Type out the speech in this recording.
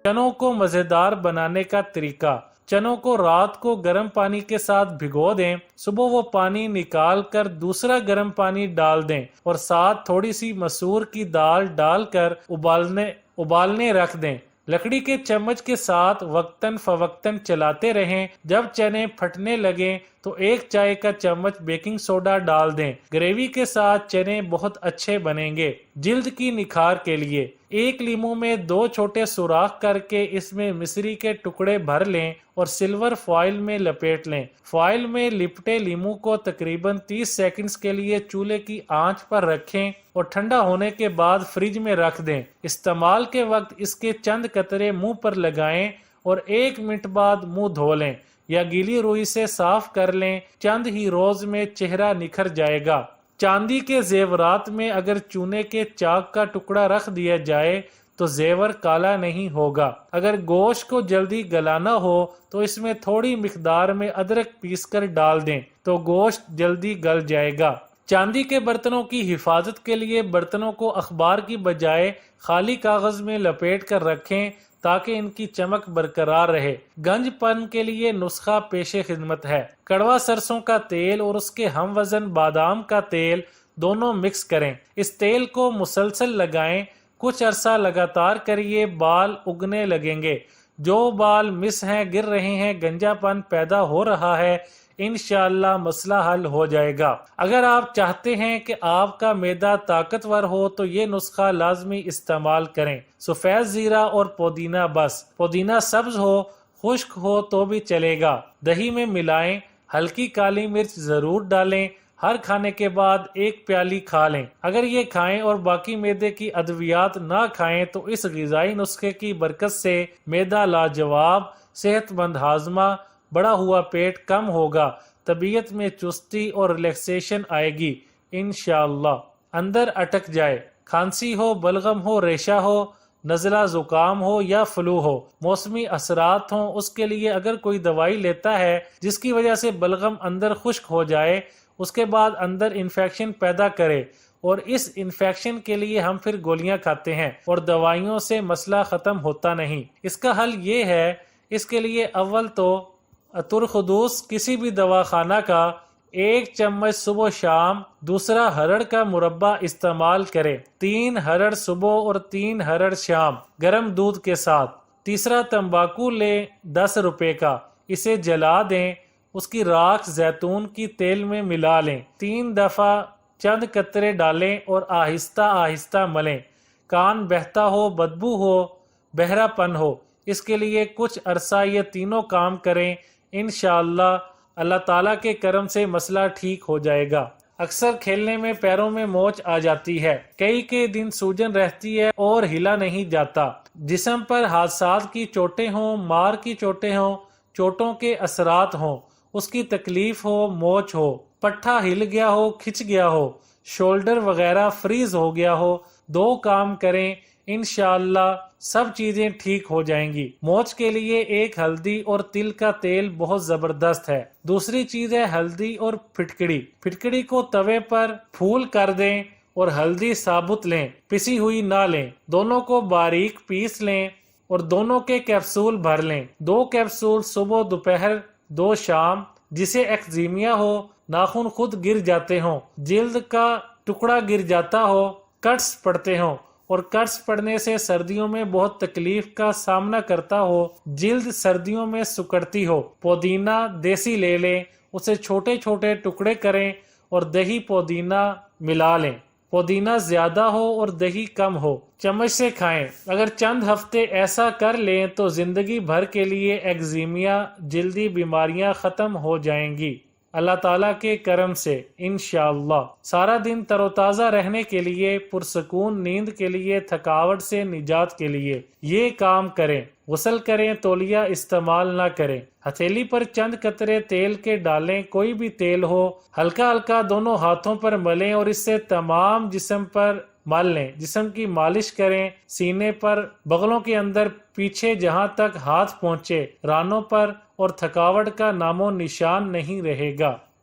चनों को मज़ेदार बनाने का तरीका। चनों को रात को गर्म पानी के साथ भिगो दें, सुबह वो पानी निकाल कर दूसरा गर्म पानी डाल दें और साथ थोड़ी सी मसूर की दाल डालकर उबालने रख दें। लकड़ी के चम्मच के साथ वक्तन फवक्तन चलाते रहें। जब चने फटने लगें तो 1 चाय का चम्मच बेकिंग सोडा डाल दें। ग्रेवी के साथ चने बहुत अच्छे बनेंगे। जिल्द की निखार के लिए 1 लीमू में 2 छोटे सुराख करके इसमें मिश्री के टुकड़े भर लें और सिल्वर फॉइल में लपेट लें। फॉइल में लिपटे लीमू को तकरीबन 30 सेकंड्स के लिए चूल्हे की आंच पर रखें और ठंडा होने के बाद फ्रिज में रख दें। इस्तेमाल के वक्त इसके चंद कतरे मुंह पर लगाएं और 1 मिनट बाद मुंह धो लें या गीली रुई से साफ कर लें। चंद ही रोज में चेहरा निखर जाएगा। चांदी के जेवरात में अगर चूने के चाक का टुकड़ा रख दिया जाए तो जेवर काला नहीं होगा। अगर गोश्त को जल्दी गलाना हो तो इसमें थोड़ी मिकदार में अदरक पीसकर डाल दें तो गोश्त जल्दी गल जाएगा। चांदी के बर्तनों की हिफाजत के लिए बर्तनों को अखबार की बजाय खाली कागज में लपेट कर रखें ताकि इनकी चमक बरकरार रहे। गंजपन के लिए नुस्खा पेशे खिदमत है। कड़वा सरसों का तेल और उसके हम वजन बादाम का तेल दोनों मिक्स करें। इस तेल को मुसलसल लगाएं। कुछ अरसा लगातार करिए, बाल उगने लगेंगे। जो बाल मिस हैं, गिर रहे हैं, गंजापन पैदा हो रहा है, इंशाअल्लाह मसला हल हो जाएगा। अगर आप चाहते हैं कि आपका मैदा ताकतवर हो तो ये नुस्खा लाजमी इस्तेमाल करें। सफेद जीरा और पुदीना बस। पुदीना सब्ज हो, खुश्क हो तो भी चलेगा। दही में मिलाएं। हल्की काली मिर्च जरूर डालें। हर खाने के बाद 1 प्याली खा लें। अगर ये खाएं और बाकी मैदे की अद्वियात ना खाएं तो इस ग़िज़ाई नुस्खे की बरकत से मैदा लाजवाब, सेहतमंद हाजमा, बड़ा हुआ पेट कम होगा, तबीयत में चुस्ती और रिलैक्सेशन आएगी इंशाअल्लाह। अंदर अटक जाए, खांसी हो, बलगम हो, रेशा हो, नज़ला ज़ुकाम हो या फ्लू हो, मौसमी असरात हों, उसके लिए अगर कोई दवाई लेता है जिसकी वजह से बलगम अंदर खुश्क हो जाए, उसके बाद अंदर इन्फेक्शन पैदा करे और इस इन्फेक्शन के लिए हम फिर गोलियां खाते हैं और दवाइयों से मसला ख़त्म होता नहीं। इसका हल ये है, इसके लिए अव्वल तो तुरखदूस किसी भी दवाखाना का 1 चम्मच सुबह शाम, दूसरा हरड़ का मुरब्बा इस्तेमाल करें। 3 हरड़ सुबह और 3 हरड़ शाम गर्म दूध के साथ। तीसरा तंबाकू लें 10 रुपए का, इसे जला दें, उसकी राख जैतून की तेल में मिला लें। 3 दफ़ा चंद कतरे डालें और आहिस्ता आहिस्ता मलें। कान बहता हो, बदबू हो, बहरापन हो, इसके लिए कुछ अरसा ये तीनों काम करें। इंशाअल्लाह अल्लाह ताला के करम से मसला ठीक हो जाएगा। अक्सर खेलने में पैरों में मोच आ जाती है, कई के दिन सूजन रहती है और हिला नहीं जाता। जिस्म पर हादसात की चोटें हों, मार की चोटें हों, चोटों के असरात हों, उसकी तकलीफ हो, मोच हो, पट्ठा हिल गया हो, खिंच गया हो, शोल्डर वगैरह फ्रीज हो गया हो, 2 काम करें, इंशाअल्लाह सब चीजें ठीक हो जाएंगी। मोच के लिए 1 हल्दी और तिल का तेल बहुत जबरदस्त है। दूसरी चीज है हल्दी और फिटकड़ी। फिटकड़ी को तवे पर फूल कर दें और हल्दी साबुत लें, पिसी हुई ना लें। दोनों को बारीक पीस लें और दोनों के कैप्सूल भर लें। 2 कैप्सूल सुबह दोपहर, 2 शाम। जिसे एक्जीमिया हो, नाखून खुद गिर जाते हों, जिल्द का टुकड़ा गिर जाता हो, कट्स पड़ते हों और कट्स पड़ने से सर्दियों में बहुत तकलीफ का सामना करता हो, जिल्द सर्दियों में सुकड़ती हो, पुदीना देसी ले लें, उसे छोटे छोटे टुकड़े करें और दही पुदीना मिला लें। पुदीना ज्यादा हो और दही कम हो, चम्मच से खाएं। अगर चंद हफ्ते ऐसा कर लें तो जिंदगी भर के लिए एक्जीमिया, जिल्दी बीमारियां खत्म हो जाएंगी अल्लाह ताला के करम से इंशाअल्लाह। सारा दिन तरोताज़ा रहने के लिए, पुरसकून नींद के लिए, थकावट से निजात के लिए ये काम करें। गुस्ल करें, तौलिया इस्तेमाल ना करें। हथेली पर चंद कतरे तेल के डालें, कोई भी तेल हो, हल्का हल्का दोनों हाथों पर मलें और इससे तमाम जिस्म पर मल लें। जिस्म की मालिश करें, सीने पर, बगलों के अंदर, पीछे जहां तक हाथ पहुंचे, रानों पर, और थकावट का नामो निशान नहीं रहेगा।